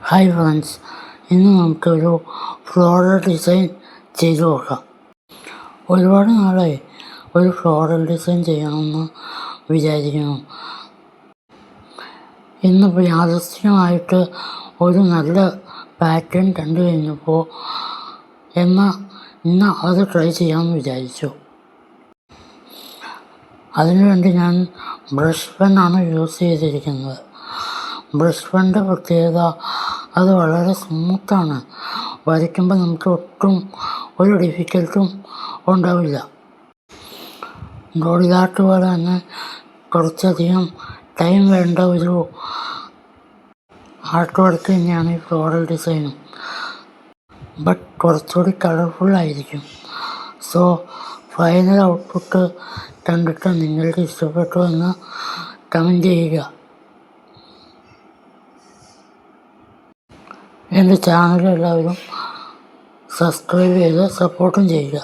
Hi friends, ഇന്ന് നമുക്കൊരു floral design ചെയ്ത് നോക്കാം. ഒരുപാട് നാളായി ഒരു ഫ്ലോറൽ ഡിസൈൻ ചെയ്യണമെന്ന് വിചാരിക്കുന്നു. ഇന്നിപ്പോൾ യാദൃശ്ചികമായിട്ട് ഒരു നല്ല പാറ്റേൺ കണ്ടു കഴിഞ്ഞപ്പോൾ ഇന്ന് അത് ട്രൈ ചെയ്യാമെന്ന് വിചാരിച്ചു. അതിനുവേണ്ടി ഞാൻ ബ്രഷ് പെന്നാണ് യൂസ് ചെയ്തിരിക്കുന്നത്. ബ്രഷ് പെൻ്റെ പ്രത്യേകത അത് വളരെ സ്മൂത്താണ്. വരയ്ക്കുമ്പോൾ നമുക്ക് ഒട്ടും ഒരു ഡിഫിക്കൽട്ടും ഉണ്ടാവില്ല. ബോഡി ആർട്ട് പോലെ തന്നെ കുറച്ചധികം ടൈം വേണ്ട ഒരു ആർട്ട് വർക്ക് തന്നെയാണ് ഈ ഫ്ലോറൽ ഡിസൈനും. ബട്ട് കുറച്ചുകൂടി കളർഫുള്ളായിരിക്കും. സോ ഫൈനൽ ഔട്ട്പുട്ട് കണ്ടിട്ട് നിങ്ങൾക്ക് ഇഷ്ടപ്പെട്ടു എന്ന് കമൻറ്റ് ചെയ്യുക. എൻ്റെ ചാനൽ എല്ലാവരും സബ്സ്ക്രൈബ് ചെയ്ത് സപ്പോർട്ടും ചെയ്യുക.